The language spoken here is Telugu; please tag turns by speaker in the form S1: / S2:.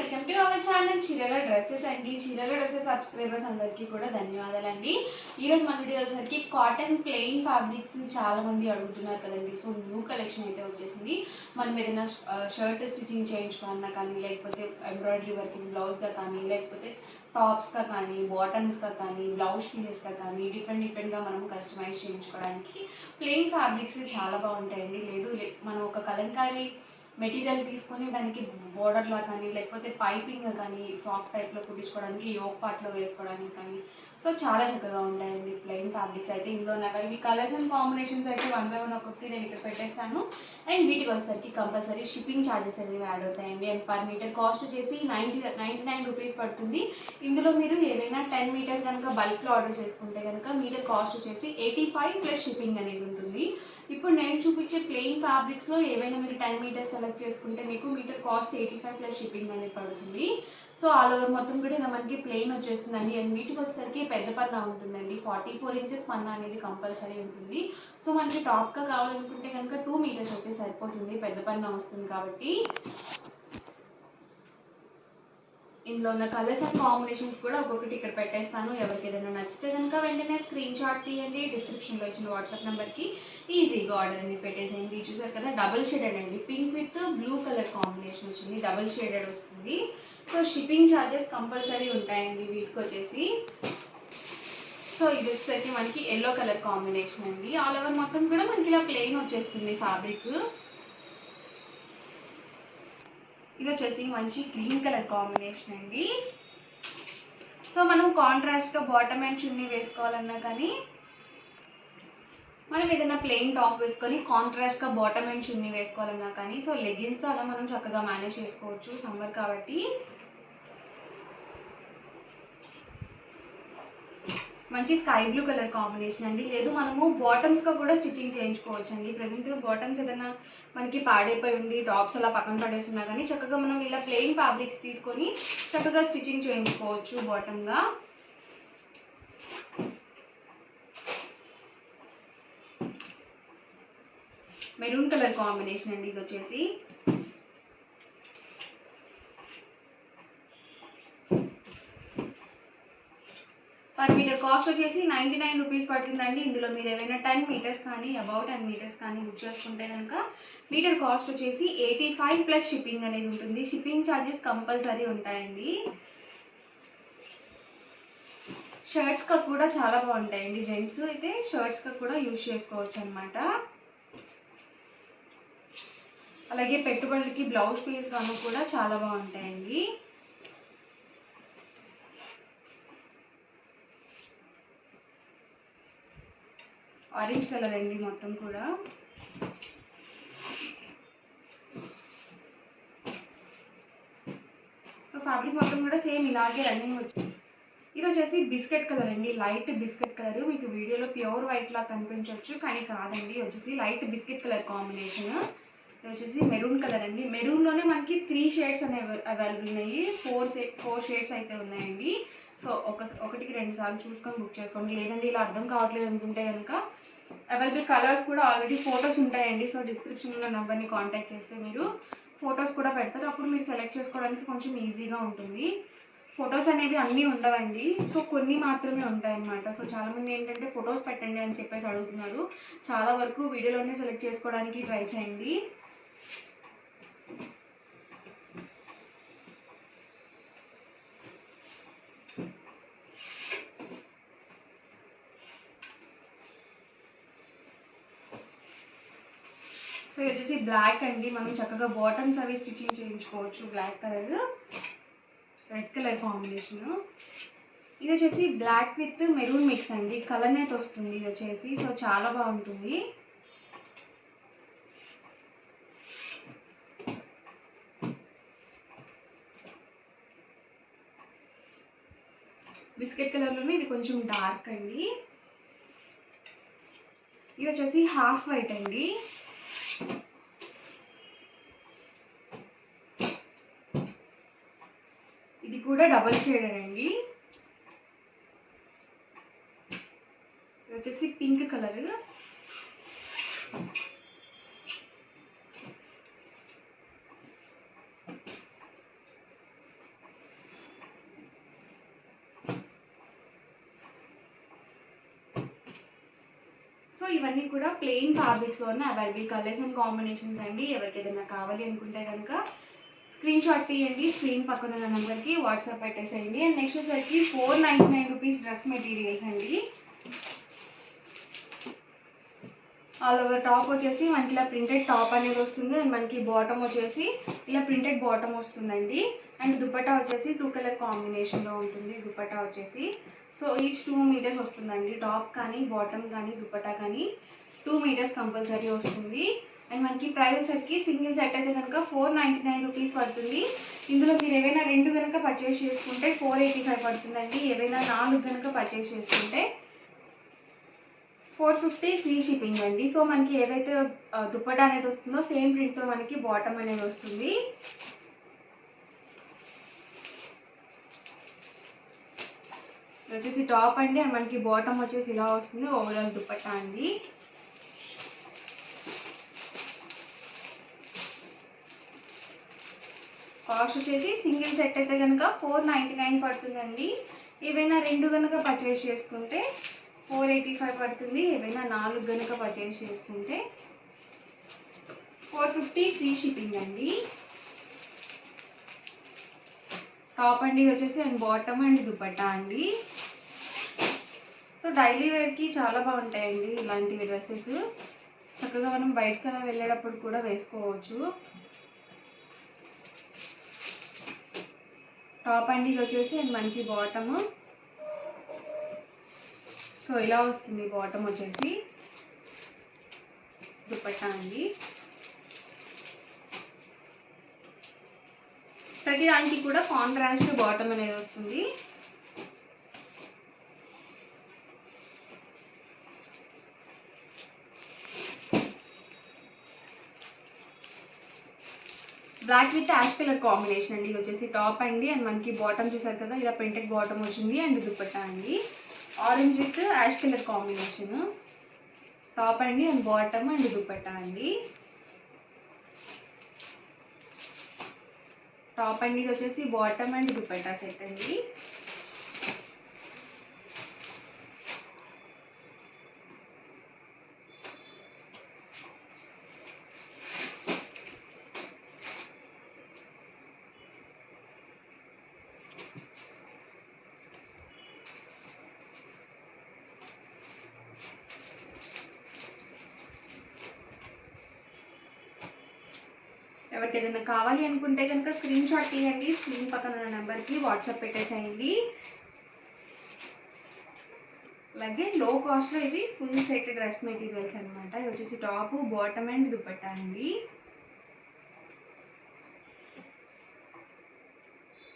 S1: వెల్కమ్ టు అవర్ ఛానల్ చీరల డ్రెస్సెస్ అండి. చీరల డ్రెస్సెస్ సబ్స్క్రైబర్స్ అందరికీ కూడా ధన్యవాదాలండి. ఈరోజు మన వీడియో వచ్చేసరికి కాటన్ ప్లెయిన్ ఫ్యాబ్రిక్స్ చాలా మంది అడుగుతున్నారు కదండి. సో న్యూ కలెక్షన్ అయితే వచ్చేసింది. మనం ఏదైనా షర్ట్ స్టిచ్చింగ్ చేయించుకోవాలన్నా కానీ, లేకపోతే ఎంబ్రాయిడరీ వర్కింగ్ బ్లౌజ్గా కానీ, లేకపోతే టాప్స్గా కానీ, బాటమ్స్గా కానీ, బ్లౌజ్ పీసెస్గా కానీ డిఫరెంట్గా మనం కస్టమైజ్ చేయించుకోవడానికి ప్లెయిన్ ఫ్యాబ్రిక్స్ చాలా బాగుంటాయండి. మనం ఒక కలంకారీ మెటీరియల్ తీసుకొని దానికి బోర్డర్లో కానీ, లేకపోతే పైపింగ్ కానీ, ఫ్రాక్ టైప్లో కుట్టించుకోవడానికి, యోక్ పార్ట్లో వేసుకోవడానికి కానీ సో చాలా చక్కగా ఉంటాయండి ప్లెయిన్ ఫ్యాబ్రిక్స్ అయితే. ఇందులో ఇవి కలర్స్ అండ్ కాంబినేషన్స్ అయితే 1 by 1 ఒక్కొక్కటి నేను ఇక్కడ పెట్టేస్తాను. అండ్ వీటికి వచ్చేసరికి కంపల్సరీ షిప్పింగ్ ఛార్జెస్ అనేవి యాడ్ అవుతాయండి. అండ్ పర్ మీటర్ కాస్ట్ వచ్చేసి 99 రూపీస్ పడుతుంది. ఇందులో మీరు ఏవైనా 10 మీటర్స్ కనుక బల్క్లో ఆర్డర్ చేసుకుంటే కనుక మీటర్ కాస్ట్ వచ్చేసి 85 ప్లస్ షిప్పింగ్ అనేది ఉంటుంది. ఇప్పుడు నేను చూపించే ప్లెయిన్ ఫ్యాబ్రిక్స్లో ఏవైనా మీరు 10 మీటర్స్ సెలెక్ట్ చేసుకుంటే మీకు మీటర్ కాస్ట్ 85 ప్లస్ షిప్పింగ్ అనేది పడుతుంది. సో ఆల్ ఓవర్ మొత్తం కూడా మనకి ప్లెయిన్ వచ్చేస్తుందండి. అండ్ వీటికి వచ్చేసరికి పెద్ద పన్నా ఉంటుందండి. 44 ఇంచెస్ పన్నా అనేది కంపల్సరీ ఉంటుంది. సో మనకి టాప్గా కావాలనుకుంటే కనుక 2 మీటర్స్ అయితే సరిపోతుంది, పెద్ద పన్నా వస్తుంది కాబట్టి. ఇందులో ఉన్న కలర్స్ అండ్ కాంబినేషన్స్ కూడా ఒక్కొక్కటి ఇక్కడ పెట్టేస్తాను. ఎవరికి ఏదైనా నచ్చితే కనుక వెంటనే స్క్రీన్ షాట్ తీయండి. డిస్క్రిప్షన్లో ఇచ్చిన వాట్సాప్ నెంబర్కి ఈజీగా ఆర్డర్ అనేది పెట్టేసేయండి. చూసారు కదా, డబుల్ షేడెడ్ అండి. Pink with blue colour combination వచ్చింది, డబుల్ షేడెడ్ వస్తుంది. సో షిప్పింగ్ ఛార్జెస్ కంపల్సరీ ఉంటాయండి వీటికి వచ్చేసి. సో ఇది వచ్చేసరికి మనకి ఎల్లో కలర్ కాంబినేషన్ అండి. ఆల్ ఓవర్ మొత్తం కూడా మనకి ఇలా ప్లెయిన్ వచ్చేస్తుంది ఫ్యాబ్రిక్. ఇది వచ్చేసి మంచి గ్రీన్ కలర్ కాంబినేషన్ అండి. సో మనం కాంట్రాస్ట్గా బాటమ్ అండ్ చున్నీ వేసుకోవాలన్నా కానీ, మనం ఏదైనా ప్లెయిన్ టాప్ వేసుకొని కాంట్రాస్ట్గా బాటమ్ అండ్ చున్నీ వేసుకోవాలన్నా కానీ, సో లెగ్గిన్స్తో అలా మనం చక్కగా మేనేజ్ చేసుకోవచ్చు సమ్మర్ కాబట్టి. మంచి స్కై బ్లూ కలర్ కాంబినేషన్ అండి. లేదు మనము బాటమ్స్గా కూడా స్టిచ్చింగ్ చేయించుకోవచ్చు అండి. ప్రెజెంట్గా బాటమ్స్ ఏదైనా మనకి పాడైపోయి ఉండి టాప్స్ అలా పక్కన పడేస్తున్నా కానీ చక్కగా మనం ఇలా ప్లెయిన్ ఫ్యాబ్రిక్స్ తీసుకొని చక్కగా స్టిచ్చింగ్ చేయించుకోవచ్చు బాటమ్గా. మెరూన్ కలర్ కాంబినేషన్ అండి ఇది వచ్చేసి. పర్ మీటర్ కాస్ట్ వచ్చేసి 99 రూపీస్ పడుతుందండి. ఇందులో మీరు ఏమైనా 10 మీటర్స్ కానీ, అబౌట్ 10 మీటర్స్ కానీ బుక్ చేసుకుంటే కనుక మీటర్ కాస్ట్ వచ్చేసి 85 ప్లస్ షిప్పింగ్ అనేది ఉంటుంది. షిప్పింగ్ ఛార్జెస్ కంపల్సరీ ఉంటాయండి. షర్ట్స్గా కూడా చాలా బాగుంటాయండి. జెంట్స్ అయితే షర్ట్స్గా కూడా యూజ్ చేసుకోవచ్చు అనమాట. అలాగే పెట్టుబడులకి బ్లౌజ్ పీస్ గాను కూడా చాలా బాగుంటాయండి. ఆరెంజ్ కలర్ అండి మొత్తం కూడా. సో ఫ్యాబ్రిక్ మొత్తం కూడా సేమ్ ఇలాగే రన్నింగ్ వచ్చింది. ఇది వచ్చేసి బిస్కెట్ కలర్ అండి, లైట్ బిస్కెట్ కలర్. మీకు వీడియోలో ప్యూర్ వైట్ లా కనిపించవచ్చు కానీ కాదండి, వచ్చేసి లైట్ బిస్కెట్ కలర్ కాంబినేషన్. ఇది వచ్చేసి మెరూన్ కలర్ అండి. మెరూన్లోనే మనకి 3 షేడ్స్ అనేవి అవైలబుల్ ఉన్నాయి. 4 షేడ్స్ అయితే ఉన్నాయండి. సో ఒకటికి 2 సార్లు చూసుకొని బుక్ చేసుకోండి. లేదండి ఇలా అర్థం కావట్లేదు అనుకుంటే కనుక అవైలబుల్ కలర్స్ కూడా ఆల్రెడీ ఫొటోస్ ఉంటాయండి. సో డిస్క్రిప్షన్లో నెంబర్ని కాంటాక్ట్ చేస్తే మీరు ఫొటోస్ కూడా పెడతారు. అప్పుడు మీరు సెలెక్ట్ చేసుకోవడానికి కొంచెం ఈజీగా ఉంటుంది. ఫొటోస్ అనేవి అన్నీ ఉండవండి, సో కొన్ని మాత్రమే ఉంటాయన్నమాట. సో చాలామంది ఏంటంటే ఫొటోస్ పెట్టండి అని చెప్పేసి అడుగుతున్నారు. చాలా వరకు వీడియోలోనే సెలెక్ట్ చేసుకోవడానికి ట్రై చేయండి. సో ఇది వచ్చేసి బ్లాక్ అండి. మనం చక్కగా బాటమ్స్ అవి స్టిచ్చింగ్ చేయించుకోవచ్చు. Black colour, red colour combination. ఇది వచ్చేసి బ్లాక్ విత్ మెరూన్ మిక్స్ అండి. కలర్ అనేది వస్తుంది ఇది వచ్చేసి. సో చాలా బాగుంటుంది. బిస్కెట్ కలర్లోనే ఇది కొంచెం డార్క్ అండి. ఇది వచ్చేసి హాఫ్ వైట్ అండి. ఇది కూడా డబల్ షేడెడ్ అండి. ఇది వచ్చేసి పింక్ కలర్. ఇవన్నీ కూడా ప్లెయిన్ ఫ్యాబ్రిక్స్లోనే అవైలబుల్ కలర్స్ అండ్ కాంబినేషన్స్ అండి. ఎవరికి ఏదైనా కావాలి అనుకుంటే కనుక స్క్రీన్ షాట్ తీయండి, స్క్రీన్ పక్కన ఉన్న నెంబర్కి వాట్సాప్ పెట్టేసేయండి. అండ్ నెక్స్ట్ వచ్చేసరికి 499 రూపీస్ డ్రెస్ మెటీరియల్స్ అండి. ఆల్ ఓవర్ టాప్ వచ్చేసి మనకి ఇలా ప్రింటెడ్ టాప్ అనేది వస్తుంది. అండ్ మనకి బాటమ్ వచ్చేసి ఇలా ప్రింటెడ్ బాటమ్ వస్తుందండి. అండ్ దుపట్టా వచ్చేసి 2 కలర్ కాంబినేషన్లో ఉంటుంది దుపట్టా వచ్చేసి. సో ఈచ్ 2 మీటర్స్ వస్తుందండి. టాప్ కానీ బాటమ్ కానీ దుపట్టా కానీ 2 మీటర్స్ కంపల్సరీ వస్తుంది. అండ్ మనకి ప్రైస్ వచ్చేసరికి సింగిల్ సెట్ అయితే కనుక 499 రూపీస్ పడుతుంది. ఇందులో మీరు ఏవైనా 2 కనుక పర్చేస్ చేసుకుంటే 485 పడుతుందండి. ఏవైనా 4 కనుక పర్చేస్ చేసుకుంటే 450 ఫ్రీ షిప్పింగ్ అండి. సో మనకి ఏదైతే దుపట్టా అనేది వస్తుందో సేమ్ ప్రింట్తో మనకి బాటమ్ అనేది వస్తుంది. ఇది వచ్చేసి టాప్ అండి. అండ్ మనకి బాటమ్ వచ్చేసి ఇలా వస్తుంది. ఓవరాల్ దుపట్టా అండి. కాస్ట్ వచ్చేసి సింగిల్ సెట్ అయితే కనుక 499 పడుతుందండి. ఏవైనా 2 కనుక పర్చేస్ చేసుకుంటే 485 పడుతుంది. ఏవైనా 4 కనుక పర్చేస్ చేసుకుంటే 450 ఫ్రీ షిప్పింగ్ అండి. టాప్ అండి ఇది వచ్చేసి అండ్ బాటమ్ అండ్ దుపట్టా అండి. సో డైలీ వేర్కి చాలా బాగుంటాయండి ఇలాంటివి డ్రెస్సెస్. చక్కగా మనం బయటకు అలా వెళ్ళేటప్పుడు కూడా వేసుకోవచ్చు. టాప్ అండి ఇది వచ్చేసి అండ్ మనకి బాటమ్. సో ఇలా వస్తుంది బాటమ్ వచ్చేసి. దుపట్టా అండి. ప్రతి దానికి కూడా కాంట్రాస్ట్ బాటమ్ అనేది వస్తుంది. Black with ash colour combination అండి. ఇది వచ్చేసి టాప్ అండి. అండ్ మనకి బాటమ్ చూసారు కదా ఇలా ప్రింటెడ్ బాటమ్ వచ్చింది. అండ్ దుపట్టా అండి orange with ash colour combination. Top అండి అండ్ బాటమ్ అండ్ దుపట్టా అండి. టాప్ అండి ఇది వచ్చేసి బాటమ్ అండ్ దుపట్టా సెట్ అండి. ఎవరికి ఏదైనా కావాలి అనుకుంటే కనుక స్క్రీన్ షాట్ తీయండి, స్క్రీన్ పక్కన ఉన్న నెంబర్కి వాట్సాప్ పెట్టేసేయండి. అలాగే లో కాస్ట్లో ఇవి ఫుల్ సెట్ డ్రెస్ మెటీరియల్స్ అనమాట. ఇది వచ్చేసి టాప్ బాటమ్ అండ్ దుపట్టా అండి.